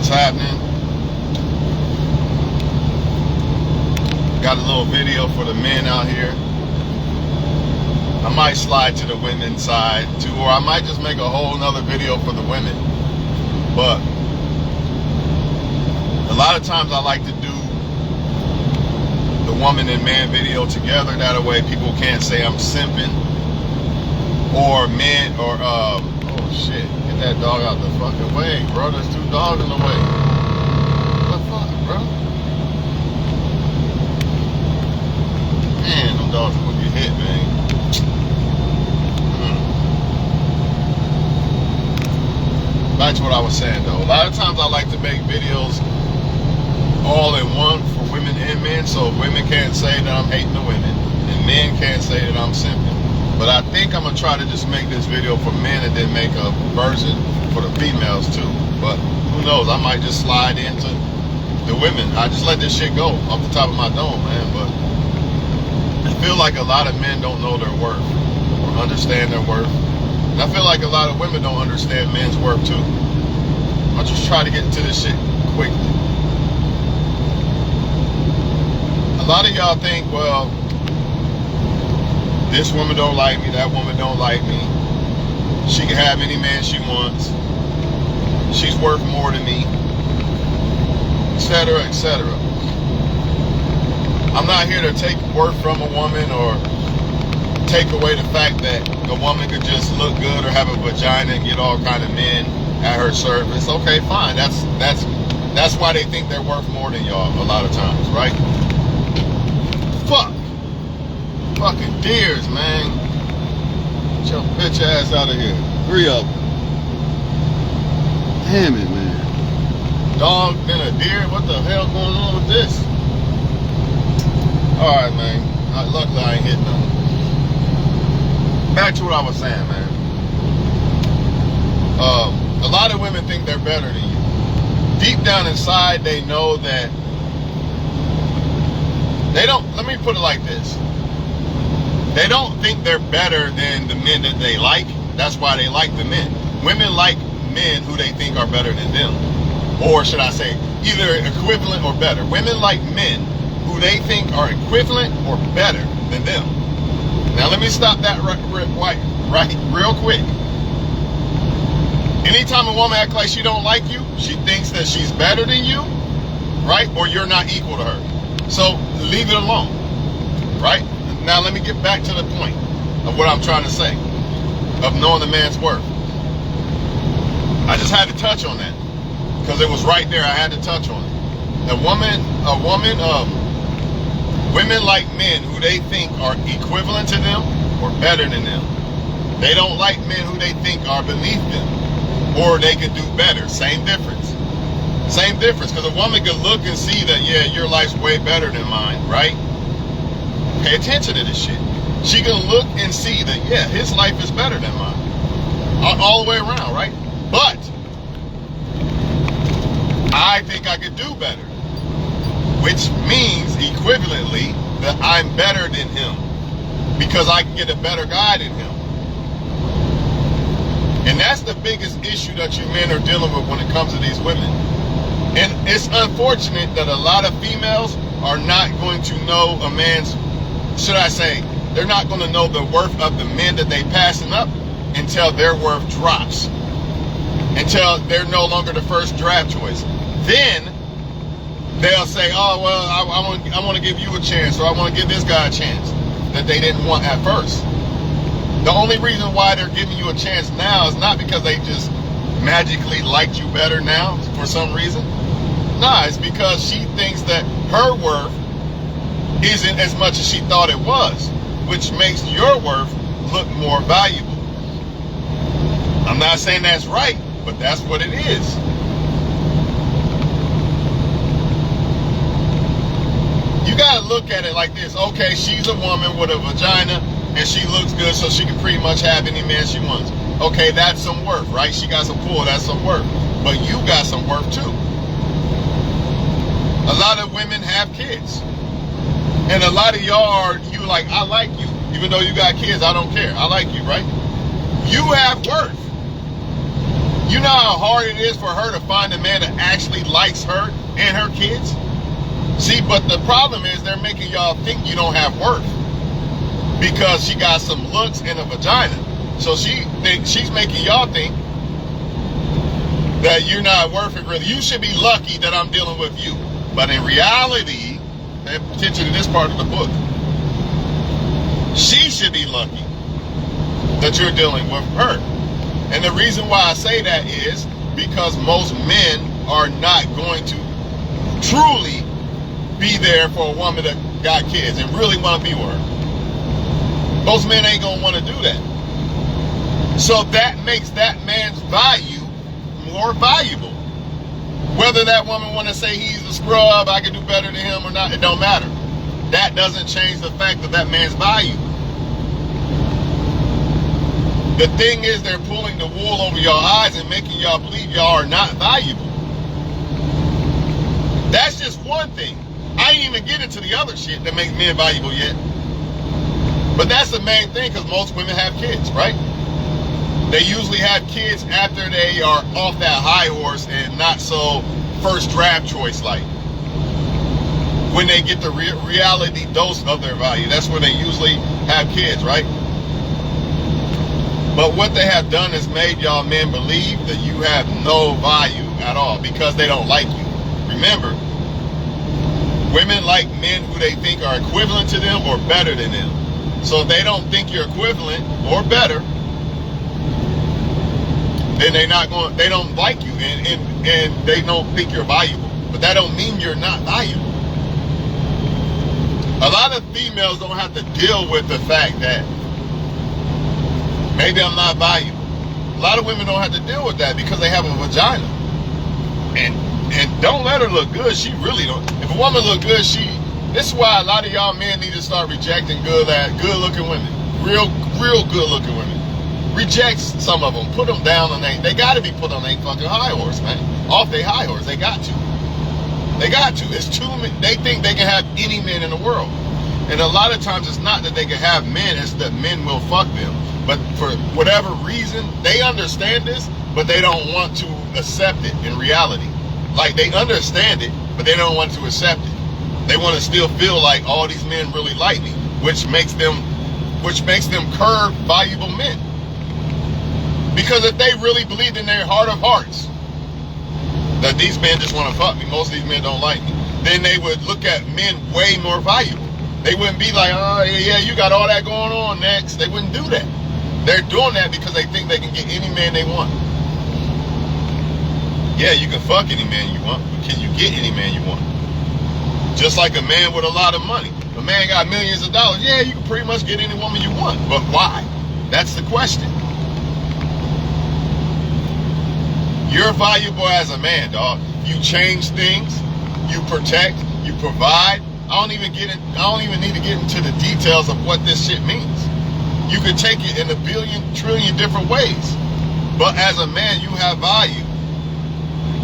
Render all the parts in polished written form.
What's happening? Got a little video for the men out here. I might slide to the women's side too, or I might just make a whole nother video for the women. But a lot of times I like to do the woman and man video together. That way people can't say I'm simping. Or men, or oh shit, get that dog out the fucking way, bro. There's 2 dogs in the way. What the fuck, bro? Man, them dogs will get hit, man. Back to what I was saying though. A lot of times I like to make videos all in one for women and men, so women can't say that I'm hating the women, and men can't say that I'm simping. But I think I'm gonna try to just make this video for men and then make a version for the females too. But who knows? I might just slide into the women. I just let this shit go off the top of my dome, man. But I feel like a lot of men don't know their worth or understand their worth. And I feel like a lot of women don't understand men's worth too. I'll just try to get into this shit quickly. A lot of y'all think, well, this woman don't like me, that woman don't like me. She can have any man she wants. She's worth more than me, etc., etc. I'm not here to take worth from a woman or take away the fact that a woman could just look good or have a vagina and get all kind of men at her service. Okay, fine. That's why they think they're worth more than y'all a lot of times, right? Fuck. Fucking deers, man. Get your bitch ass out of here. 3 of them. Damn it, man. Dog and a deer? What the hell going on with this? Alright, man. Luckily I ain't hit nothing. Back to what I was saying, man. A lot of women think they're better than you. Deep down inside, they know that they don't. Let me put it like this. They don't think they're better than the men that they like. That's why they like the men. Women like men who they think are better than them. Or should I say, either equivalent or better. Women like men who they think are equivalent or better than them. Now let me stop that right real quick. Anytime a woman acts like she don't like you, she thinks that she's better than you, right? Or you're not equal to her. So leave it alone, right? Now let me get back to the point of what I'm trying to say, of knowing the man's worth. I just had to touch on that because it was right there. I had to touch on it. Women like men who they think are equivalent to them or better than them. They don't like men who they think are beneath them or they could do better. Same difference. Same difference, because a woman can look and see that, yeah, your life's way better than mine, right? Pay attention to this shit. She can look and see that, yeah, his life is better than mine. All the way around, right? But I think I could do better. Which means, equivalently, that I'm better than him. Because I can get a better guy than him. And that's the biggest issue that you men are dealing with when it comes to these women. And it's unfortunate that a lot of females are not going to know a man's, should I say, they're not going to know the worth of the men that they passing up until their worth drops. Until they're no longer the first draft choice. Then they'll say, oh, well, I want to give you a chance, or I want to give this guy a chance that they didn't want at first. The only reason why they're giving you a chance now is not because they just magically liked you better now for some reason. Nah, it's because she thinks that her worth isn't as much as she thought it was, which makes your worth look more valuable. I'm not saying that's right, but that's what it is. You gotta look at it like this. Okay, she's a woman with a vagina and she looks good, so she can pretty much have any man she wants. Okay, that's some worth, right? She got some pull, that's some worth. But you got some worth too. A lot of women have kids. And a lot of y'all are, you like, I like you. Even though you got kids, I don't care. I like you, right? You have worth. You know how hard it is for her to find a man that actually likes her and her kids? See, but the problem is they're making y'all think you don't have worth because she got some looks and a vagina. So she's making y'all think that you're not worth it, really. You should be lucky that I'm dealing with you. But in reality, pay attention to this part of the book, she should be lucky that you're dealing with her. And the reason why I say that is because most men are not going to truly be there for a woman that got kids and really want to be with her. Most men ain't gonna want to do that. So that makes that man's value more valuable. Whether that woman want to say he's a scrub, I can do better than him or not, it don't matter. That doesn't change the fact of that man's value. The thing is, they're pulling the wool over your eyes and making y'all believe y'all are not valuable. That's just one thing. I ain't even get into the other shit that makes men valuable yet. But that's the main thing, because most women have kids, right? They usually have kids after they are off that high horse and not so first draft choice like. When they get the reality dose of their value, that's when they usually have kids, right? But what they have done is made y'all men believe that you have no value at all because they don't like you. Remember, women like men who they think are equivalent to them or better than them. So if they don't think you're equivalent or better, then they don't like you and they don't think you're valuable. But that don't mean you're not valuable. A lot of females don't have to deal with the fact that maybe I'm not valuable. A lot of women don't have to deal with that because they have a vagina. And don't let her look good. She really don't. If a woman look good, this is why a lot of y'all men need to start rejecting good looking women. Real good looking women. Reject some of them. Put them down on they got to be put on their fucking high horse, man. Off their high horse. They got to. They got to. It's too many. They think they can have any man in the world. And a lot of times it's not that they can have men, it's that men will fuck them. But for whatever reason, they understand this, but they don't want to accept it in reality. Like, they understand it, but they don't want to accept it. They want to still feel like all these men really like me, which makes them curb valuable men. Because if they really believed in their heart of hearts that these men just want to fuck me, most of these men don't like me, then they would look at men way more valuable. They wouldn't be like, oh yeah, you got all that going on, next. They wouldn't do that. They're doing that because they think they can get any man they want. Yeah, you can fuck any man you want, but can you get any man you want? Just like a man with a lot of money. A man got millions of dollars. Yeah, you can pretty much get any woman you want. But why? That's the question. You're valuable as a man, dog. You change things, you protect, you provide. I don't even need to get into the details of what this shit means. You could take it in a billion, trillion different ways. But as a man, you have value.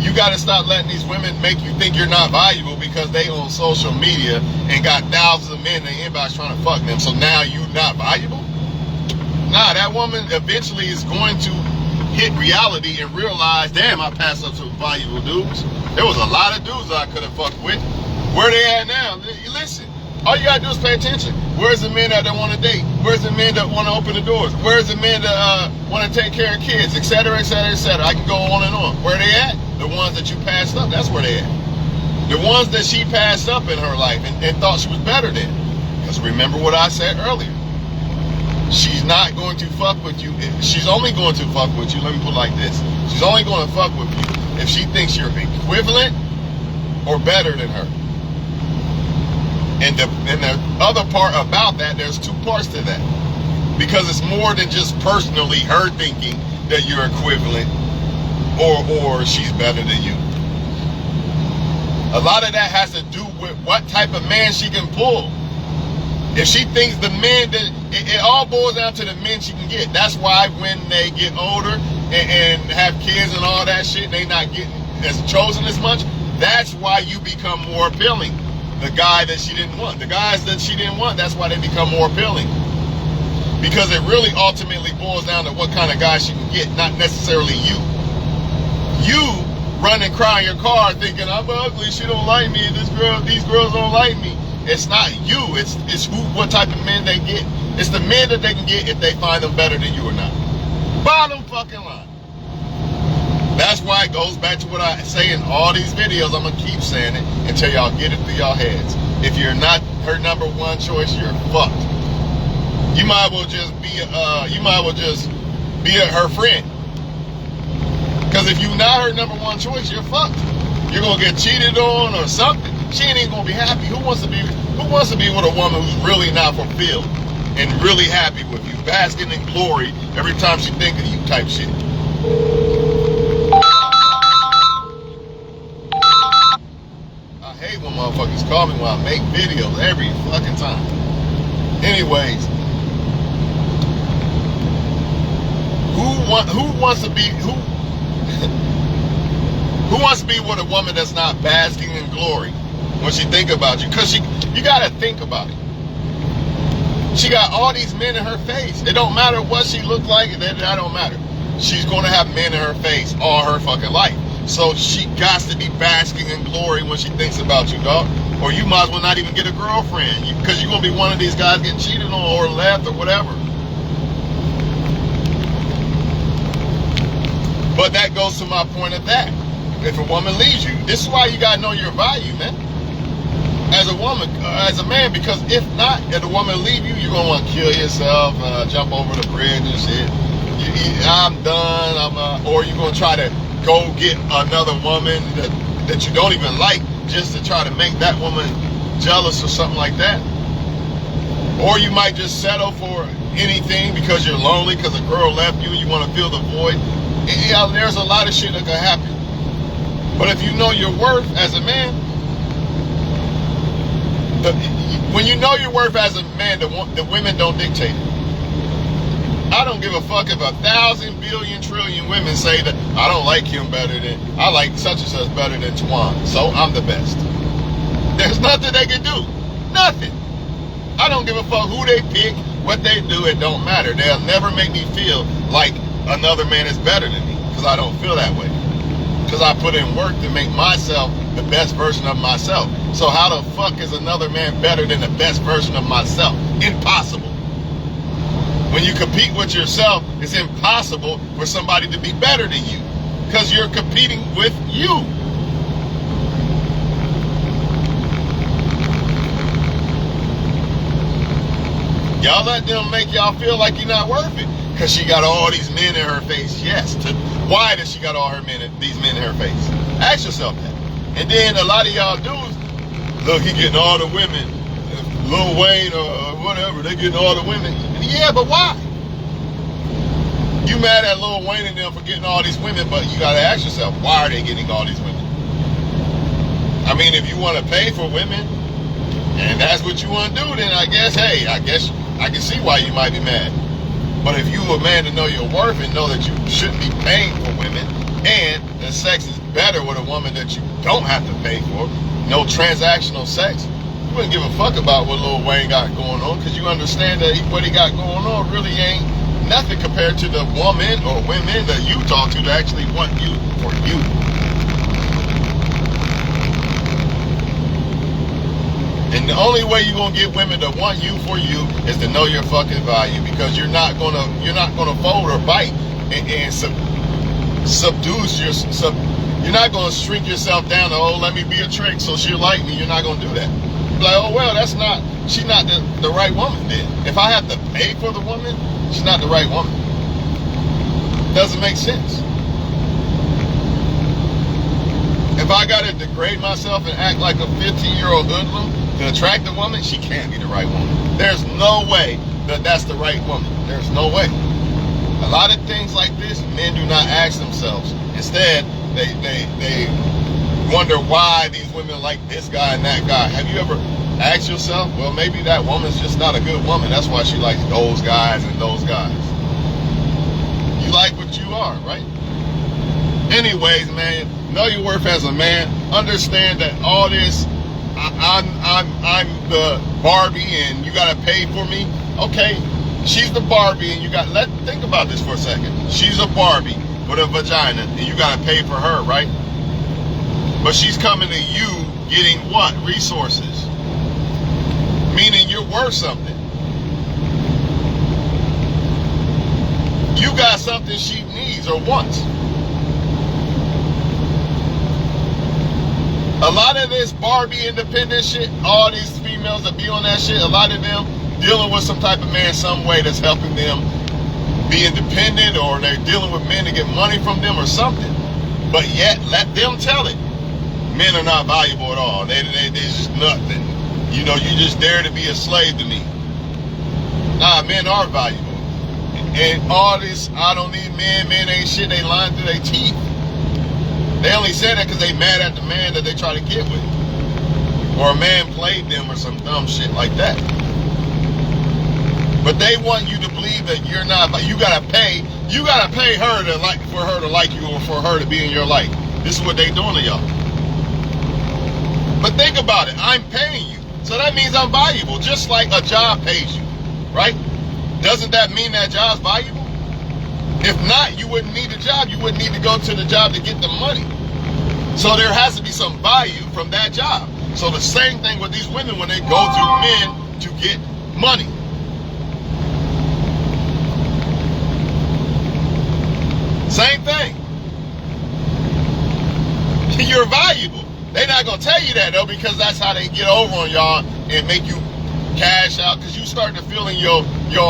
You got to stop letting these women make you think you're not valuable because they on social media and got thousands of men in their inbox trying to fuck them. So now you're not valuable? Nah, that woman eventually is going to hit reality and realize, damn, I passed up some valuable dudes. There was a lot of dudes I could have fucked with. Where they at now? Listen, all you gotta do is pay attention. Where's the men that don't want to date? Where's the men that want to open the doors? Where's the men that want to take care of kids, etc., etc., etc.? I can go on and on. Where they at? The ones that you passed up, that's where they at. The ones that she passed up in her life and thought she was better than. Because remember what I said earlier. She's not going to fuck with you. She's only going to fuck with you, let me put it like this. She's only going to fuck with you if she thinks you're equivalent or better than her. And the other part about that, there's two parts to that. Because it's more than just personally her thinking that you're equivalent or she's better than you. A lot of that has to do with what type of man she can pull. If she thinks the men that it all boils down to the men she can get. That's why when they get older and have kids and all that shit, they not getting as chosen as much. That's why you become more appealing. The guy that she didn't want. The guys that she didn't want, that's why they become more appealing. Because it really ultimately boils down to what kind of guy she can get, not necessarily you. You run and cry in your car thinking, I'm ugly, she don't like me, these girls don't like me. It's not you, it's what type of men they get. It's the men that they can get if they find them better than you or not. Bottom fucking line. That's why it goes back to what I say in all these videos. I'm going to keep saying it until y'all get it through y'all heads. If you're not her number one choice, you're fucked. You might as well just be her friend. Because if you're not her number one choice, you're fucked. You're going to get cheated on or something. She ain't even going to be happy. Who wants to be with a woman who's really not fulfilled and really happy with you, basking in glory every time she think of you type shit? I hate when motherfuckers call me when I make videos every fucking time. Anyways, who wants to be with a woman that's not basking in glory when she think about you? Because you gotta think about it. She got all these men in her face. It don't matter what she look like, that don't matter. She's gonna have men in her face all her fucking life. So she got to be basking in glory when she thinks about you, dog. Or you might as well not even get a girlfriend, because you're gonna be one of these guys getting cheated on or left or whatever. But that goes to my point of that. If a woman leaves you, this is why you gotta know your value, man. As a woman, as a man, because if not, if a woman leave you, you're gonna want to kill yourself, jump over the bridge and shit. I'm done. Or you're gonna try to go get another woman that you don't even like just to try to make that woman jealous or something like that. Or you might just settle for anything because you're lonely because a girl left you and you want to fill the void. Yeah, there's a lot of shit that can happen. But if you know your worth as a man, when you know your worth as a man, the women don't dictate it. I don't give a fuck if 1,000 billion trillion women say that I don't like him better than, I like such and such better than Twan, so I'm the best. There's nothing they can do. Nothing. I don't give a fuck who they pick, what they do, it don't matter. They'll never make me feel like another man is better than me, because I don't feel that way. Because I put in work to make myself the best version of myself. So how the fuck is another man better than the best version of myself? Impossible. When you compete with yourself, it's impossible for somebody to be better than you, because you're competing with you. Y'all let them make y'all feel like you're not worth it. Because she got all these men in her face. Yes. Why does she got all these men in her face? Ask yourself that. And then a lot of y'all dudes, look, he getting all the women. Lil Wayne or whatever, they getting all the women. Yeah, but why? You mad at Lil Wayne and them for getting all these women, but you got to ask yourself, why are they getting all these women? I mean, if you want to pay for women, and that's what you want to do, then I guess I can see why you might be mad. But if you a man to know your worth and know that you shouldn't be paying for women, and the sex is better with a woman that you don't have to pay for, no transactional sex, you wouldn't give a fuck about what Lil Wayne got going on, because you understand that what he got going on really ain't nothing compared to the woman or women that you talk to that actually want you for you. And the only way you're gonna get women to want you for you is to know your fucking value, because you're not gonna fold or bite and subduce yourself. You're not gonna shrink yourself down to, oh, let me be a trick so she'll like me. You're not gonna do that. Like, oh well, she's not the right woman then. If I have to pay for the woman, she's not the right woman. Doesn't make sense. If I gotta degrade myself and act like a 15-year-old hoodlum to attract a woman, she can't be the right woman. There's no way that that's the right woman. There's no way. A lot of things like this, men do not ask themselves. Instead, they wonder why these women like this guy and that guy. Have you ever asked yourself, well, maybe that woman's just not a good woman. That's why she likes those guys and those guys. You like what you are, right? Anyways, man, know your worth as a man. Understand that all this, I'm the Barbie and you gotta pay for me. Okay, she's the Barbie and think about this for a second. She's a Barbie, with a vagina, and you gotta pay for her, right? But she's coming to you getting what? Resources. Meaning you're worth something. You got something she needs or wants. A lot of this Barbie independent shit, all these females that be on that shit, a lot of them dealing with some type of man some way that's helping them be independent, or they're dealing with men to get money from them or something. But yet, let them tell it. Men are not valuable at all. They're just nothing. You know, you just there to be a slave to me. Nah, men are valuable. And all this, I don't need men, men ain't shit, they lying through their teeth. They only say that because they mad at the man that they try to get with. Or a man played them or some dumb shit like that. But they want you to believe that you're not, you gotta pay her to like, for her to like you, or for her to be in your life. This is what they doing to y'all. But think about it, I'm paying you. So that means I'm valuable, just like a job pays you, right? Doesn't that mean that job's valuable? If not, you wouldn't need a job. You wouldn't need to go to the job to get the money. So there has to be some value from that job. So the same thing with these women when they go through men to get money. Same thing. You're valuable. They're not going to tell you that, though, because that's how they get over on y'all and make you cash out, because you start to feel in your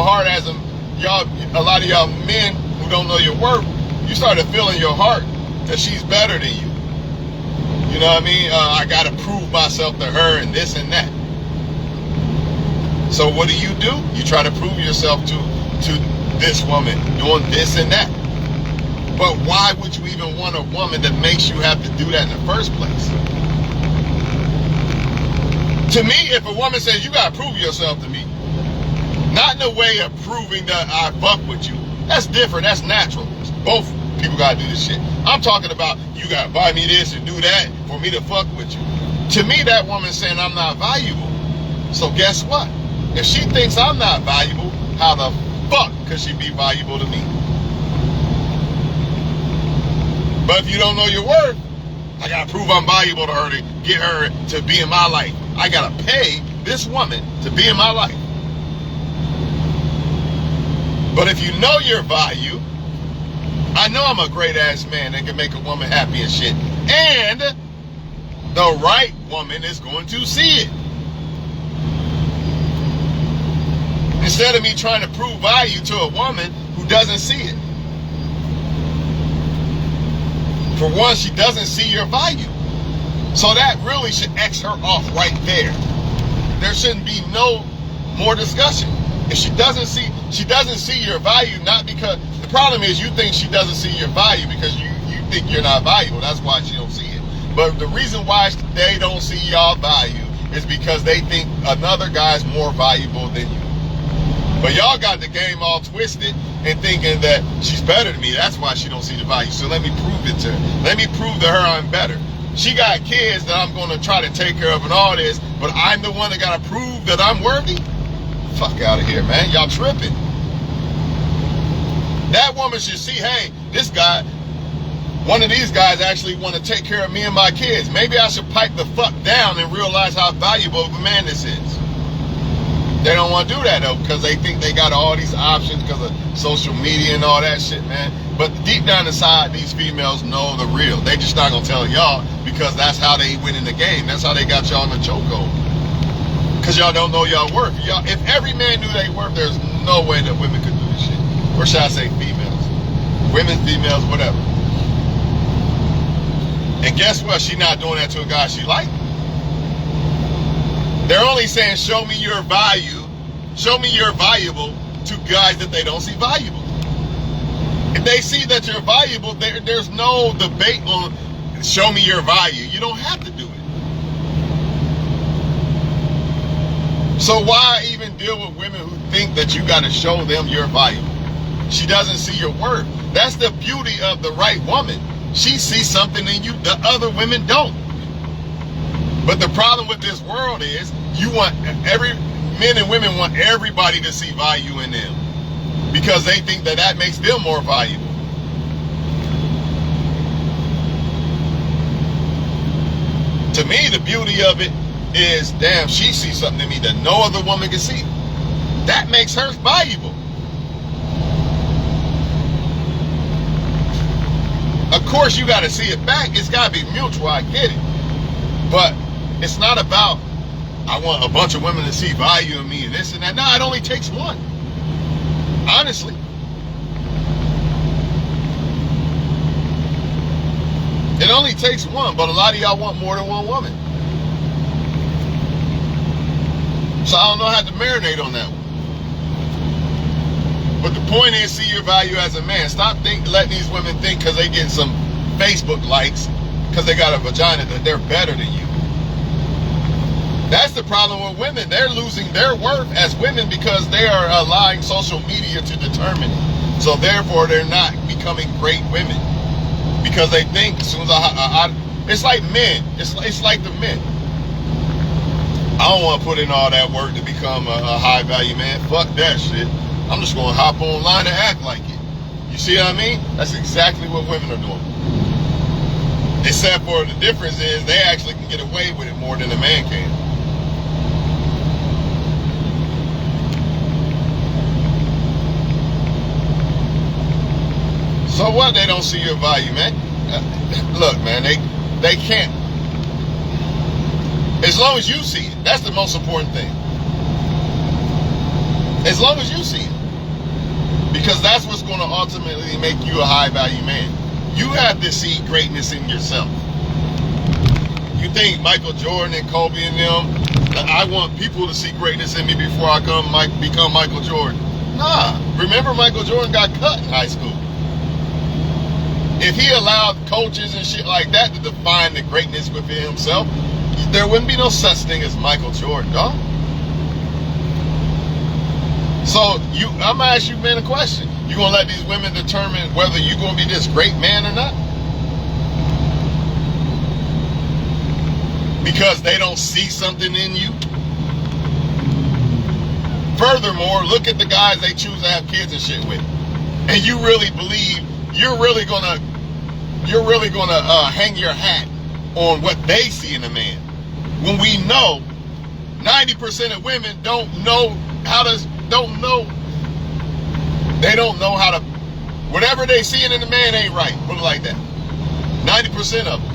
heart as a lot of y'all men who don't know your worth, you start to feel in your heart that she's better than you. You know what I mean? I got to prove myself to her and this and that. So what do? You try to prove yourself to this woman doing this and that. But why would you even want a woman that makes you have to do that in the first place? To me, if a woman says, you gotta prove yourself to me, not in the way of proving that I fuck with you, that's different, that's natural. Both people gotta do this shit. I'm talking about, you gotta buy me this and do that for me to fuck with you. To me, that woman's saying I'm not valuable. So guess what? If she thinks I'm not valuable, how the fuck could she be valuable to me? But if you don't know your worth, I gotta prove I'm valuable to her to get her to be in my life. I gotta pay this woman to be in my life. But if you know your value, I know I'm a great ass man that can make a woman happy and shit. And the right woman is going to see it. Instead of me trying to prove value to a woman who doesn't see it. For one, she doesn't see your value. So that really should X her off right there. There shouldn't be no more discussion. If she doesn't see your value, not because, the problem is you think she doesn't see your value because you think you're not valuable. That's why she don't see it. But the reason why they don't see y'all value is because they think another guy's more valuable than you. But y'all got the game all twisted and thinking that she's better than me. That's why she don't see the value. So let me prove it to her. Let me prove to her I'm better. She got kids that I'm going to try to take care of and all this, but I'm the one that got to prove that I'm worthy? Fuck out of here, man. Y'all tripping. That woman should see, hey, this guy, one of these guys actually want to take care of me and my kids. Maybe I should pipe the fuck down and realize how valuable of a man this is. They don't want to do that, though, because they think they got all these options because of social media and all that shit, man. But deep down inside, these females know the real. They just not going to tell y'all because that's how they win in the game. That's how they got y'all in the chokehold. Because y'all don't know y'all worth. If every man knew they worth, there's no way that women could do this shit. Or should I say females? Women, females, whatever. And guess what? She not doing that to a guy she like. They're only saying, show me your value. Show me you're valuable to guys that they don't see valuable. If they see that you're valuable, there's no debate on show me your value. You don't have to do it. So why even deal with women who think that you got to show them your value? She doesn't see your worth. That's the beauty of the right woman. She sees something in you that other women don't. But the problem with this world is men and women want everybody to see value in them because they think that makes them more valuable. To me, the beauty of it is, damn, she sees something in me that no other woman can see. That makes her valuable. Of course, you got to see it back. It's got to be mutual. I get it. But it's not about, I want a bunch of women to see value in me and this and that. No, it only takes one. Honestly. It only takes one, but a lot of y'all want more than one woman. So I don't know how to marinate on that one. But the point is, see your value as a man. Stop letting these women think because they get some Facebook likes, because they got a vagina, that they're better than you. That's the problem with women. They're losing their worth as women because they are allowing social media to determine it. So therefore, they're not becoming great women. Because they think as soon as it's like men. It's like the men. I don't want to put in all that work to become a high value man. Fuck that shit. I'm just going to hop online and act like it. You see what I mean? That's exactly what women are doing. Except for the difference is they actually can get away with it more than a man can. So what? They don't see your value, man. Look, man, they can't. As long as you see it, that's the most important thing. As long as you see it. Because that's what's going to ultimately make you a high value man. You have to see greatness in yourself. You think Michael Jordan and Kobe and them, I want people to see greatness in me before I become Michael Jordan. Nah, remember Michael Jordan got cut in high school. If he allowed coaches and shit like that to define the greatness within himself, there wouldn't be no such thing as Michael Jordan, dog. So I'm gonna ask you men a question. You gonna let these women determine whether you're gonna be this great man or not? Because they don't see something in you? Furthermore, look at the guys they choose to have kids and shit with. And you really believe you're really gonna hang your hat on what they see in a man. When we know 90% of women don't know how to, whatever they see in a man ain't right. Put it like that. 90% of them.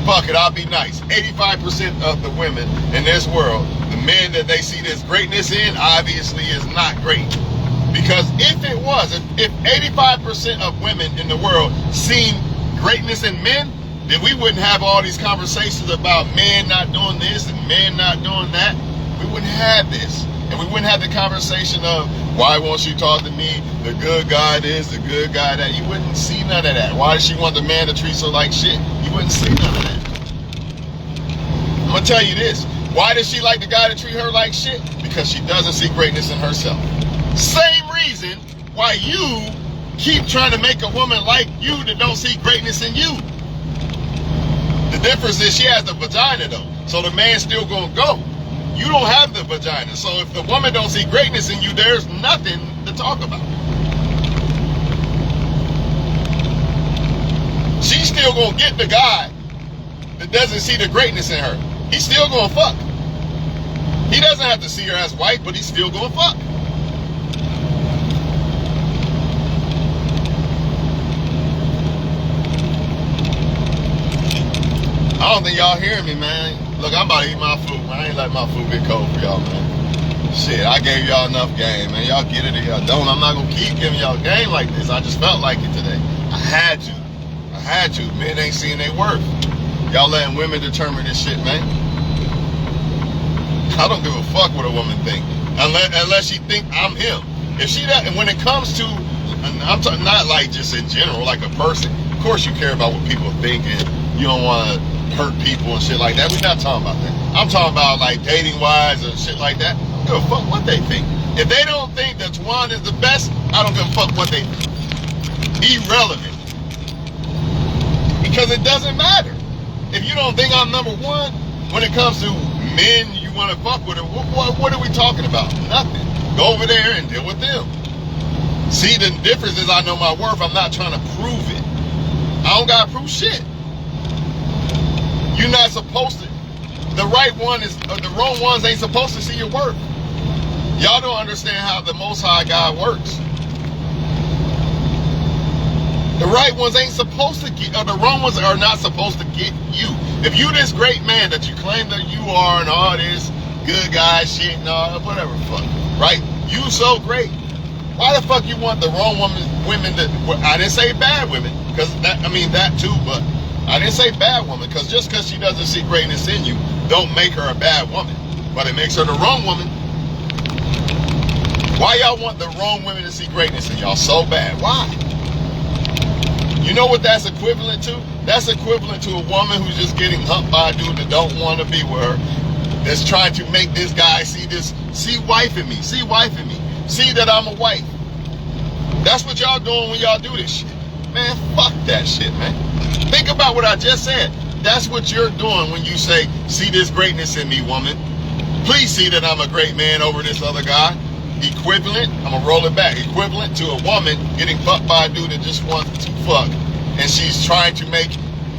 Fuck it, I'll be nice. 85% of the women in this world, the men that they see this greatness in, obviously is not great. Because if it was, if 85% of women in the world seen greatness in men, then we wouldn't have all these conversations about men not doing this and men not doing that. We wouldn't have this. And we wouldn't have the conversation of, why won't she talk to me? The good guy this, the good guy that. You wouldn't see none of that. Why does she want the man to treat her like shit? You wouldn't see none of that. I'm going to tell you this. Why does she like the guy to treat her like shit? Because she doesn't see greatness in herself. Same reason why you keep trying to make a woman like you that don't see greatness in you. The difference is she has the vagina though. So the man's still going to go. You don't have the vagina. So if the woman don't see greatness in you, there's nothing to talk about. She's still going to get the guy that doesn't see the greatness in her. He's still going to fuck. He doesn't have to see her as wife, but he's still going to fuck. I don't think y'all hearing me, man. Look, I'm about to eat my food, man. I ain't letting my food get cold for y'all, man. Shit, I gave y'all enough game, man. Y'all get it or y'all don't. I'm not going to keep giving y'all game like this. I just felt like it today. I had to. Men ain't seeing their worth. Y'all letting women determine this shit, man. I don't give a fuck what a woman think. Unless she think I'm him. If she doesn't, and when it comes to, I'm talking not like just in general, like a person. Of course you care about what people think and you don't want to hurt people and shit like that. We're not talking about that. I'm talking about like dating wise and shit like that. I don't give a fuck what they think. If they don't think that Twan is the best, I don't give a fuck what they think. Irrelevant. Because it doesn't matter. If you don't think I'm number one, when it comes to men you want to fuck with, what are we talking about? Nothing. Go over there and deal with them. See, the difference is I know my worth. I'm not trying to prove it. I don't got to prove shit. You're not supposed to. The right one is, the wrong ones ain't supposed to see your work. Y'all don't understand how the Most High God works. The right ones ain't supposed to get, or the wrong ones are not supposed to get you. If you this great man that you claim that you are and all this good guy shit and all, whatever fuck, right? You so great. Why the fuck you want the wrong women that, I didn't say bad women, because that, I mean that too, but I didn't say bad woman, because just because she doesn't see greatness in you, don't make her a bad woman. But it makes her the wrong woman. Why y'all want the wrong women to see greatness in y'all so bad? Why? You know what that's equivalent to? That's equivalent to a woman who's just getting humped by a dude that don't want to be with her, that's trying to make this guy see wife in me, see wife in me, see that I'm a wife. That's what y'all doing when y'all do this shit. Man, fuck that shit, man. Think about what I just said. That's what you're doing when you say, see this greatness in me, woman. Please see that I'm a great man over this other guy. Equivalent, I'm gonna roll it back. Equivalent to a woman getting fucked by a dude that just wants to fuck. And she's trying to make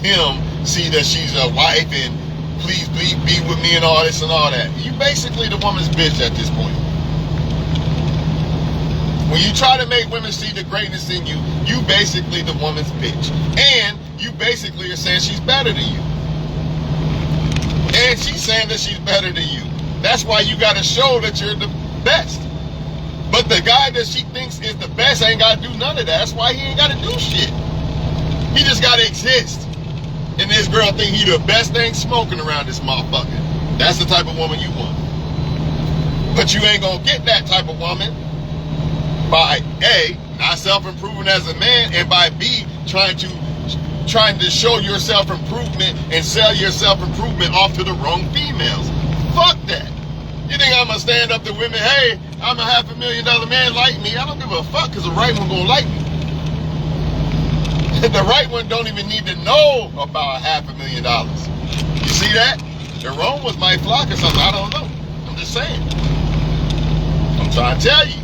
him see that she's a wife and please be with me and all this and all that. You basically the woman's bitch at this point. When you try to make women see the greatness in you, you basically the woman's bitch. And you basically are saying she's better than you. And she's saying that she's better than you. That's why you gotta show that you're the best. But the guy that she thinks is the best ain't gotta do none of that. That's why he ain't gotta do shit. He just gotta exist. And this girl think he the best thing smoking around this motherfucker. That's the type of woman you want. But you ain't gonna get that type of woman by A, not self-improving as a man, and by B, trying to show your self-improvement and sell your self-improvement off to the wrong females. Fuck that. You think I'm gonna stand up to women, hey, I'm a $500,000 man, like me? I don't give a fuck, because the right one gonna like me. The right one don't even need to know about $500,000. You see that? The wrong ones might flock or something, I don't know. I'm just saying. I'm trying to tell you.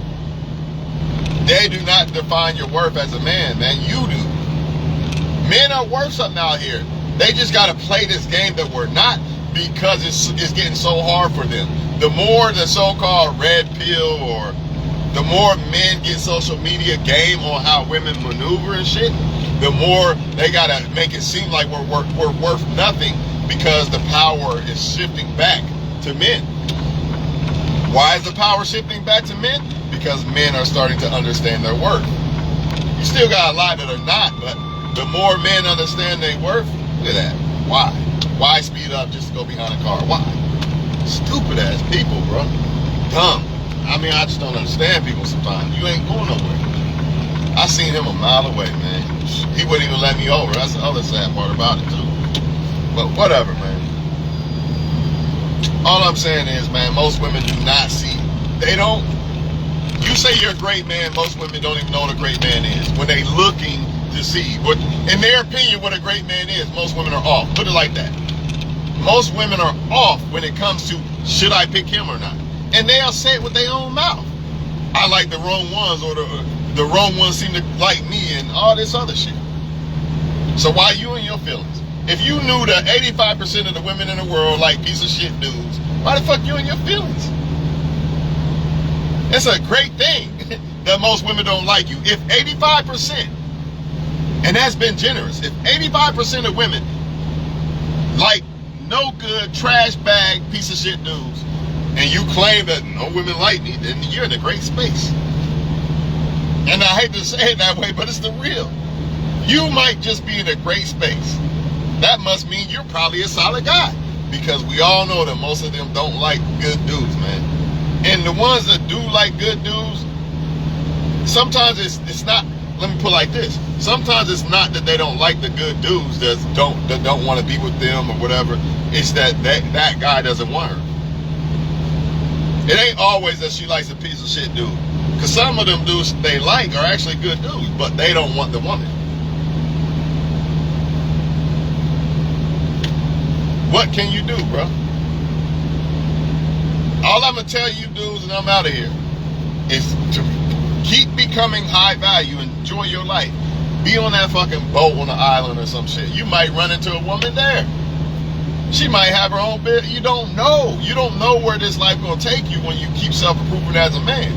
They do not define your worth as a man, man. You do. Men are worth something out here. They just gotta play this game that we're not, because it's getting so hard for them. The more the so-called red pill, or the more men get social media game on how women maneuver and shit, the more they gotta make it seem like we're worth nothing, because the power is shifting back to men. Why is the power shifting back to men? Because men are starting to understand their worth. You still got a lot that are not, but the more men understand their worth, look at that. Why? Why speed up just to go behind a car? Why? Stupid ass people, bro. Dumb. I mean, I just don't understand people sometimes. You ain't going nowhere. I seen him a mile away, man. He wouldn't even let me over. That's the other sad part about it, too. But whatever, man. All I'm saying is, man, most women do not see. They don't. You say you're a great man, most women don't even know what a great man is. When they looking to see what, in their opinion, what a great man is, most women are off. Put it like that. Most women are off when it comes to, should I pick him or not? And they'll say it with their own mouth. I like the wrong ones, or the wrong ones seem to like me, and all this other shit. So why you in your feelings? If you knew that 85% of the women in the world like piece of shit dudes, why the fuck you in your feelings? It's a great thing that most women don't like you. If 85%, and that's been generous, if 85% of women like no good, trash bag, piece of shit dudes, and you claim that no women like me, then you're in a great space. And I hate to say it that way, but it's the real. You might just be in a great space. That must mean you're probably a solid guy, because we all know that most of them don't like good dudes, man. And the ones that do like good dudes, sometimes it's not, let me put it like this. Sometimes it's not that they don't like the good dudes that don't want to be with them or whatever. It's that guy doesn't want her. It ain't always that she likes a piece of shit dude. Because some of them dudes they like are actually good dudes, but they don't want the woman. What can you do, bro? All I'm going to tell you dudes, and I'm out of here, is to keep becoming high value. Enjoy your life. Be on that fucking boat on the island or some shit. You might run into a woman there. She might have her own bit. You don't know. You don't know where this life gonna take you when you keep self-approving as a man.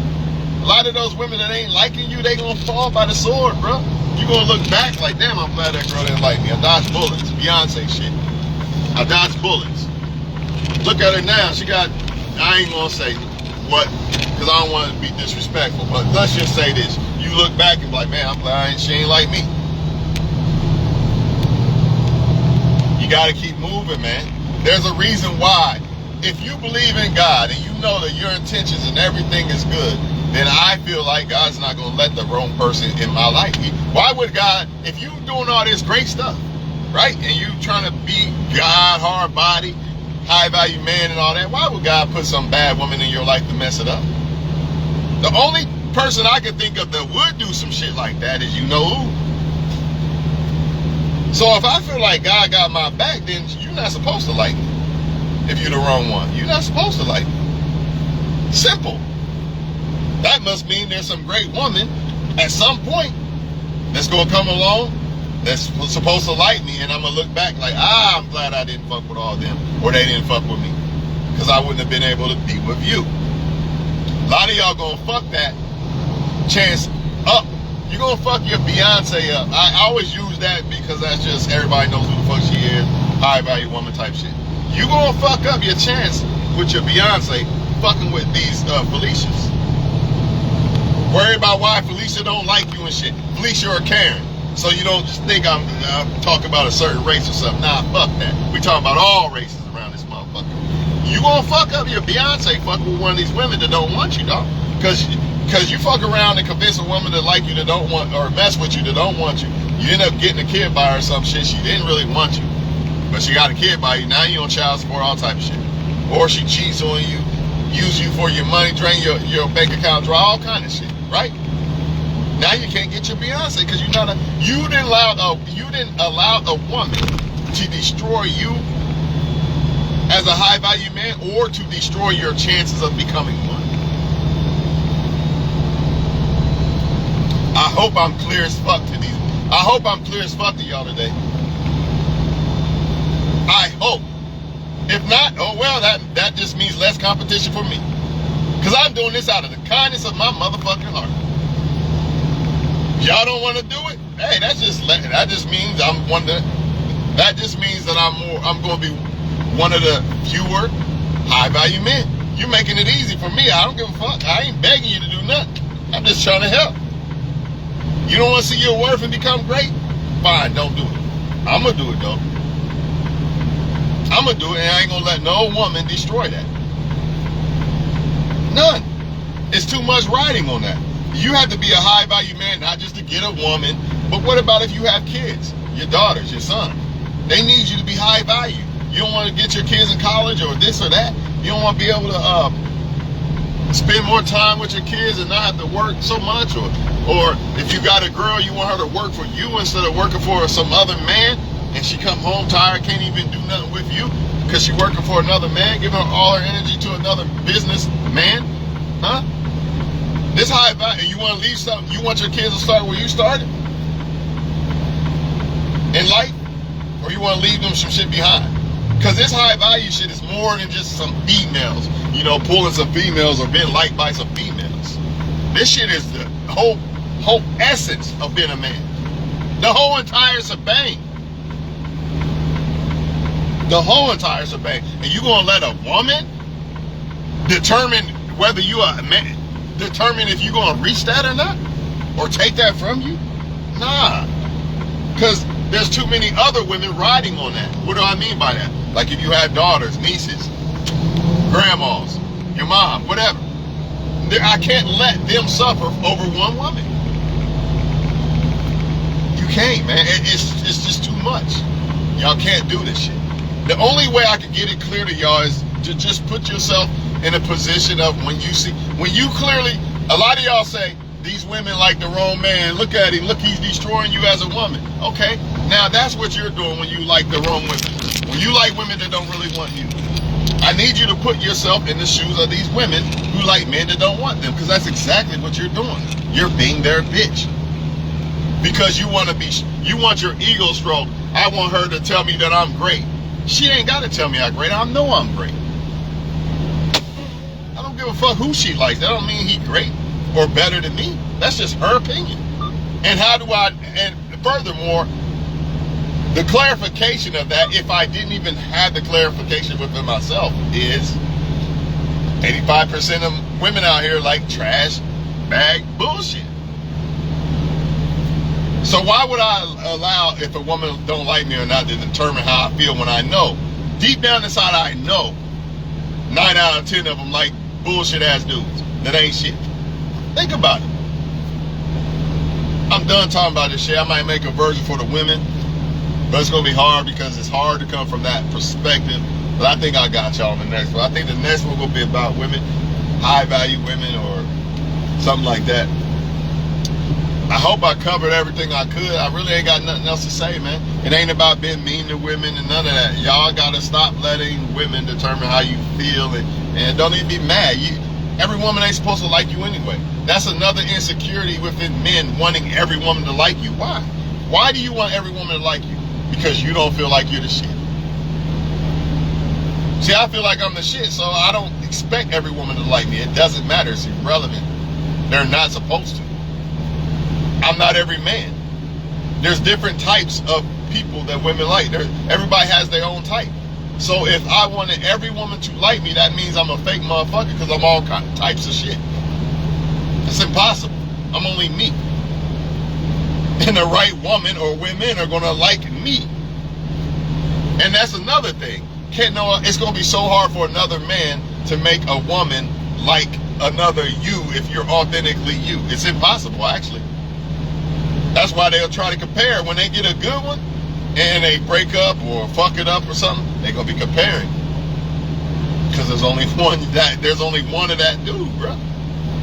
A lot of those women that ain't liking you, they gonna fall by the sword, bro. You gonna look back like, damn, I'm glad that girl didn't like me. I dodged bullets. Beyonce shit. I dodged bullets. Look at her now. She got, I ain't gonna say what, because I don't want to be disrespectful, but let's just say this. You look back and be like, man, I'm glad she ain't like me. You gotta keep moving, man. There's a reason why. If you believe in God and you know that your intentions and everything is good, then I feel like God's not gonna let the wrong person in my life. Why would God, if you doing all this great stuff, right, and you trying to be God, hard body, high value man and all that, why would God put some bad woman in your life to mess it up? The only person I can think of that would do some shit like that is you know who. So if I feel like God got my back, then you're not supposed to like me. If you're the wrong one, you're not supposed to like me. Simple. That must mean there's some great woman at some point that's gonna come along that's supposed to like me, and I'm gonna look back like, I'm glad I didn't fuck with all them, or they didn't fuck with me, because I wouldn't have been able to be with you. A lot of y'all gonna fuck that chance up. You're gonna fuck your Beyonce up. I always use that because that's just, everybody knows who the fuck she is, high value woman type shit. You gonna fuck up your chance with your Beyonce fucking with these Felicias. Worry about why Felicia don't like you and shit. Felicia or Karen. So you don't just think I'm talking about a certain race or something. Nah, fuck that. We talking about all races around this motherfucker. You gonna fuck up your Beyonce fuck with one of these women that don't want you, dog. Cause you fuck around and convince a woman that like you that don't want, or mess with you that don't want you. You end up getting a kid by her or some shit. She didn't really want you, but she got a kid by you. Now you on child support, all type of shit. Or she cheats on you, use you for your money, drain your bank account, draw all kind of shit. Right? Now you can't get your Beyonce because you didn't allow a woman to destroy you as a high value man, or to destroy your chances of becoming one. I hope I'm clear as fuck to these. I hope I'm clear as fuck to y'all today. I hope. If not, oh well, that just means less competition for me. Because I'm doing this out of the kindness of my motherfucking heart. Y'all don't want to do it? Hey, that just means I'm one of the, that just means that I'm going to be one of the fewer high value men. You're making it easy for me. I don't give a fuck. I ain't begging you to do nothing. I'm just trying to help. You don't want to see your worth and become great? Fine, don't do it. I'm going to do it though. I'm going to do it, and I ain't going to let no woman destroy that. None. It's too much riding on that. You have to be a high value man, not just to get a woman, but what about if you have kids, your daughters, your son? They need you to be high value. You don't want to get your kids in college or this or that. You don't want to be able to spend more time with your kids and not have to work so much, or if you got a girl, you want her to work for you instead of working for some other man, and she come home tired, can't even do nothing with you because she working for another man, giving her all her energy to another business man, huh? This high value, you want to leave something, you want your kids to start where you started in life, or you want to leave them some shit behind? Because this high value shit is more than just some females, you know, pulling some females or being liked by some females. This shit is the whole essence of being a man. The whole entire shebang. The whole entire shebang. And you gonna let a woman determine whether you are a man, determine if you're gonna reach that or not, or take that from you? Nah. Because there's too many other women riding on that. What do I mean by that? Like if you have daughters, nieces, grandmas, your mom, whatever. I can't let them suffer over one woman. You can't, man. It's just too much. Y'all can't do this shit. The only way I can get it clear to y'all is to just put yourself in a position of when you clearly, a lot of y'all say, these women like the wrong man, look at him, look, he's destroying you as a woman. Okay, now that's what you're doing when you like the wrong women. When you like women that don't really want you. I need you to put yourself in the shoes of these women who like men that don't want them, because that's exactly what you're doing. You're being their bitch. Because you want your ego stroked. I want her to tell me that I'm great. She ain't got to tell me how great. I know I'm great. I don't give a fuck who she likes. That don't mean he great or better than me. That's just her opinion. And and furthermore, the clarification of that, if I didn't even have the clarification within myself, is 85% of women out here like trash bag bullshit. So why would I allow, if a woman don't like me or not, to determine how I feel when I know? Deep down inside, I know 9 out of 10 of them like bullshit ass dudes that ain't shit. Think about it. I'm done talking about this shit. I might make a version for the women, but it's gonna be hard because it's hard to come from that perspective. But I think I got y'all in the next one. I think the next one will be about women, high value women or something like that. I hope I covered everything I could. I really ain't got nothing else to say, man. It ain't about being mean to women and none of that. Y'all gotta stop letting women determine how you feel and don't even be mad. Every woman ain't supposed to like you anyway. That's another insecurity within men, wanting every woman to like you. Why? Why do you want every woman to like you? Because you don't feel like you're the shit. See, I feel like I'm the shit, so I don't expect every woman to like me. It doesn't matter. It's irrelevant. They're not supposed to. I'm not every man. There's different types of people that women like. Everybody has their own type. So if I wanted every woman to like me, that means I'm a fake motherfucker because I'm all kind of types of shit. It's impossible. I'm only me. And the right woman or women are going to like me. And that's another thing. It's going to be so hard for another man to make a woman like another you if you're authentically you. It's impossible, actually. That's why they'll try to compare. When they get a good one and they break up or fuck it up or something, they're going to be comparing. Because there's only one of that dude, bro.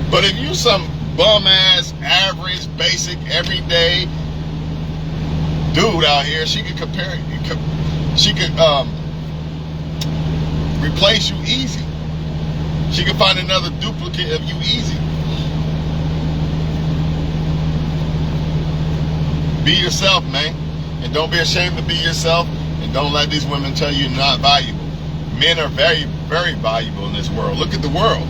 But if you some bum-ass, average, basic, everyday dude out here, she could compare. She could replace you easy. She could find another duplicate of you easy. Be yourself, man. And don't be ashamed to be yourself. And don't let these women tell you you're not valuable. Men are very, very valuable in this world. Look at the world.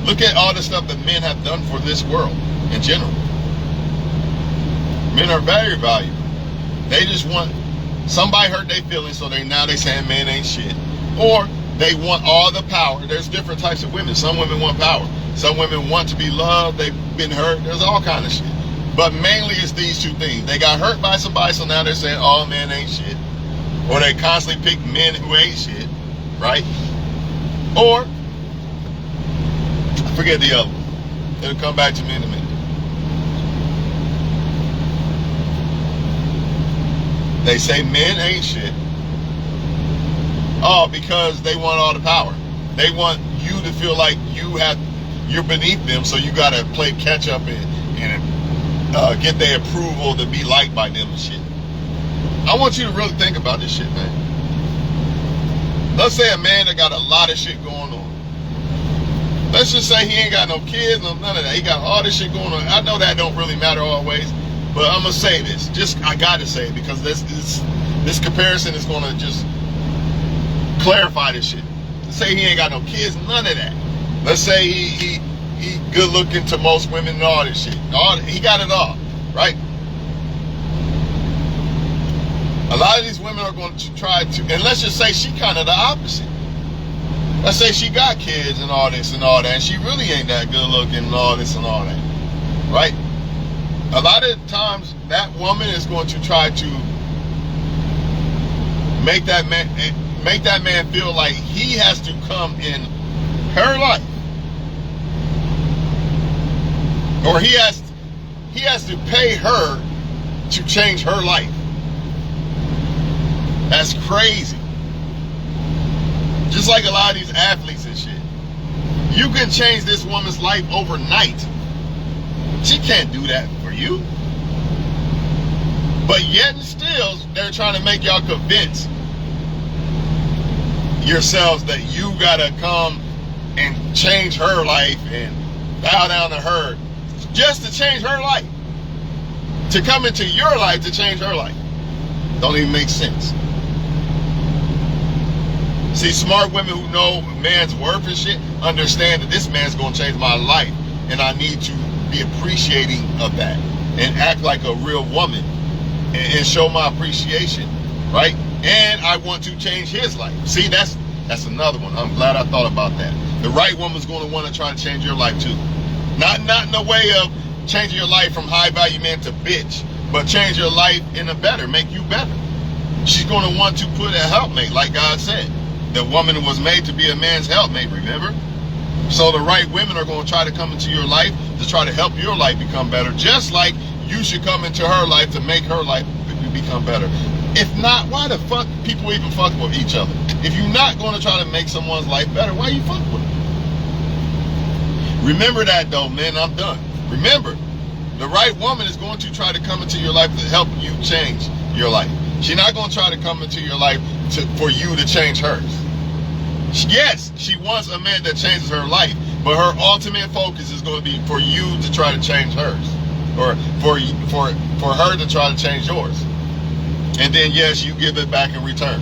Look at all the stuff that men have done for this world in general. Men are very valuable. They just want, somebody hurt their feelings, so now they saying men ain't shit. Or they want all the power. There's different types of women. Some women want power. Some women want to be loved. They've been hurt. There's all kind of shit. But mainly it's these two things. They got hurt by somebody, so now they're saying all men ain't shit. Or they constantly pick men who ain't shit, right? Or, I forget the other one. It'll come back to me in a minute. They say men ain't shit. Oh, because they want all the power. They want you to feel like you're beneath them, so you gotta play catch up and get their approval to be liked by them and shit. I want you to really think about this shit, man. Let's say a man that got a lot of shit going on. Let's just say he ain't got no kids, none of that. He got all this shit going on. I know that don't really matter always, but I'm gonna say this. I gotta say it because this comparison is gonna just clarify this shit. Let's say he ain't got no kids, none of that. Let's say he good looking to most women and all this shit. He got it all, right? A lot of these women are going to try to, and let's just say she kind of the opposite. Let's say she got kids and all this and all that, and she really ain't that good looking and all this and all that, right? A lot of times that woman is going to try to make that man feel like he has to come in her life. Or he has to pay her to change her life. That's crazy. Just like a lot of these athletes and shit. You can change this woman's life overnight. She can't do that for you. But yet and still, they're trying to make y'all convince yourselves that you gotta come and change her life and bow down to her just to change her life. To come into your life to change her life. Don't even make sense. See, smart women who know man's worth and shit understand that this man's gonna change my life, and I need to be appreciating of that and act like a real woman and show my appreciation, right? And I want to change his life. See, that's another one. I'm glad I thought about that. The right woman's gonna want to try to change your life too. Not in the way of changing your life from high value man to bitch, but change your life in a better, make you better. She's going to want to put a helpmate, like God said. The woman was made to be a man's helpmate, remember? So the right women are going to try to come into your life to try to help your life become better, just like you should come into her life to make her life become better. If not, why the fuck people even fuck with each other? If you're not going to try to make someone's life better, why you fuck with them? Remember that though, man. I'm done. Remember, the right woman is going to try to come into your life to help you change your life. She's not going to try to come into your life for you to change hers. Yes, she wants a man that changes her life, but her ultimate focus is going to be for you to try to change hers, or for her to try to change yours. And then yes, you give it back in return.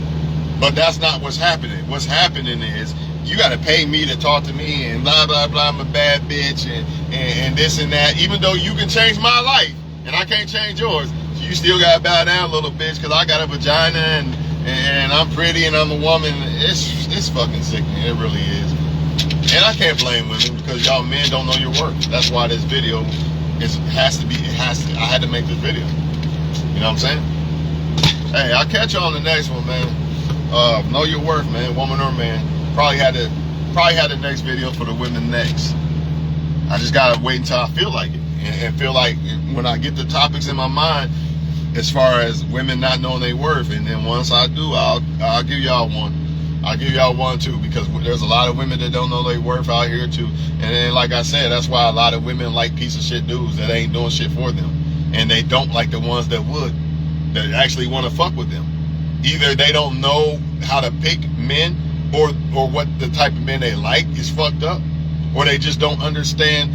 But that's not what's happening. What's happening is you got to pay me to talk to me and blah, blah, blah, I'm a bad bitch and this and that. Even though you can change my life and I can't change yours, you still got to bow down, little bitch, because I got a vagina and I'm pretty and I'm a woman. It's fucking sickening. It really is. And I can't blame women because y'all men don't know your worth. That's why this video I had to make this video. You know what I'm saying? Hey, I'll catch you on the next one, man. Know your worth, man, woman or man. Probably had the next video for the women next. I just gotta wait until I feel like it, and feel like when I get the topics in my mind, as far as women not knowing their worth, and then once I do, I'll give y'all one. I'll give y'all one too, because there's a lot of women that don't know their worth out here too. And then, like I said, that's why a lot of women like piece of shit dudes that ain't doing shit for them, and they don't like the ones that would, that actually want to fuck with them. Either they don't know how to pick men, or what the type of men they like is fucked up, or they just don't understand.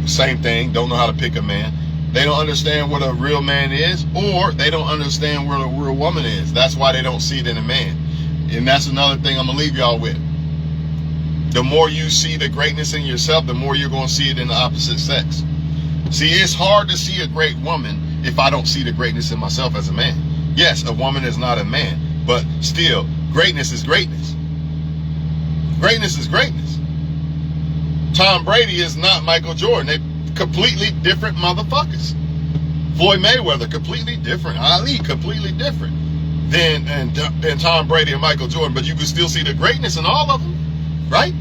Same thing, don't know how to pick a man. They don't understand what a real man is, or they don't understand what a real woman is. That's why they don't see it in a man. And that's another thing I'm gonna leave y'all with. The more you see the greatness in yourself, the more you're gonna see it in the opposite sex. See, it's hard to see a great woman if I don't see the greatness in myself as a man. Yes, a woman is not a man, but still, greatness is greatness. Greatness is greatness. Tom Brady is not Michael Jordan. They completely different motherfuckers. Floyd Mayweather, completely different. Ali, completely different than Tom Brady and Michael Jordan. But you can still see the greatness in all of them, right?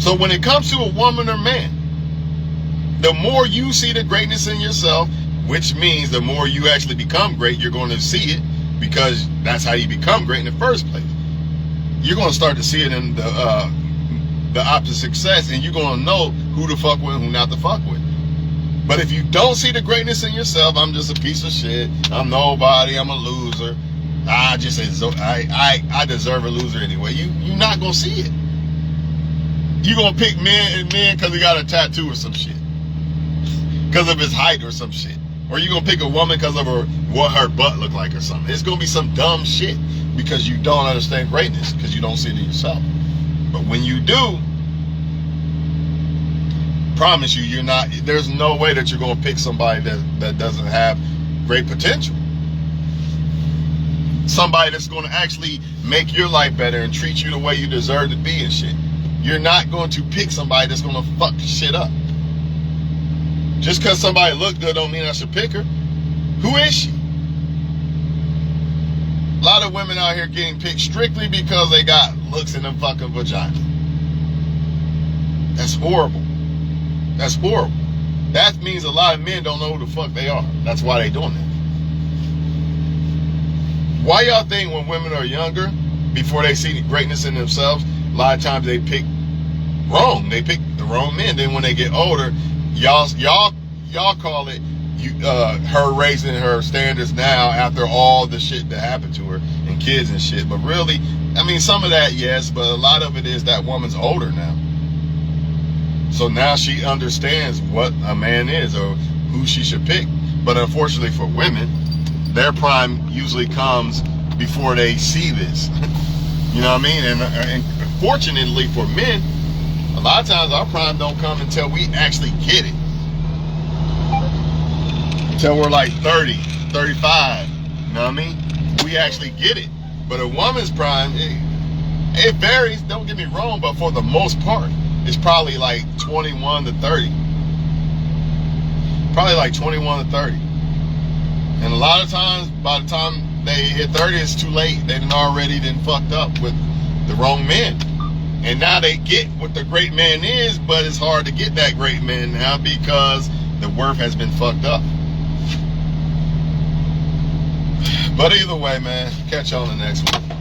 So when it comes to a woman or man, the more you see the greatness in yourself, which means the more you actually become great, you're going to see it, because that's how you become great in the first place. You're going to start to see it in the opposite success, and you're going to know who to fuck with and who not to fuck with. But if you don't see the greatness in yourself, I'm just a piece of shit, I'm nobody, I'm a loser, I deserve a loser anyway, you're not going to see it. You're going to pick men because he got a tattoo or some shit, because of his height or some shit. Or you're going to pick a woman because of what her butt look like or something. It's going to be some dumb shit because you don't understand greatness, because you don't see it in yourself. But when you do, promise you, there's no way that you're going to pick somebody that doesn't have great potential. Somebody that's going to actually make your life better and treat you the way you deserve to be and shit. You're not going to pick somebody that's going to fuck shit up. Just because somebody look good don't mean I should pick her. Who is she? A lot of women out here getting picked strictly because they got looks in them fucking vagina. That's horrible. That's horrible. That means a lot of men don't know who the fuck they are. That's why they doing that. Why y'all think when women are younger, before they see the greatness in themselves, a lot of times they pick wrong. They pick the wrong men. Then when they get older, y'all call it her raising her standards now after all the shit that happened to her and kids and shit. But really, I mean, some of that, yes, but a lot of it is that woman's older now. So now she understands what a man is or who she should pick. But unfortunately for women, their prime usually comes before they see this. You know what I mean? And fortunately for men, a lot of times our prime don't come until we actually get it. Until we're like 30, 35. You know what I mean? We actually get it. But a woman's prime, it varies, don't get me wrong, but for the most part, it's probably like 21 to 30. Probably like 21 to 30. And a lot of times, by the time they hit 30, it's too late. They done already fucked up with the wrong man. And now they get what the great man is, but it's hard to get that great man now because the worth has been fucked up. But either way, man, catch you on the next one.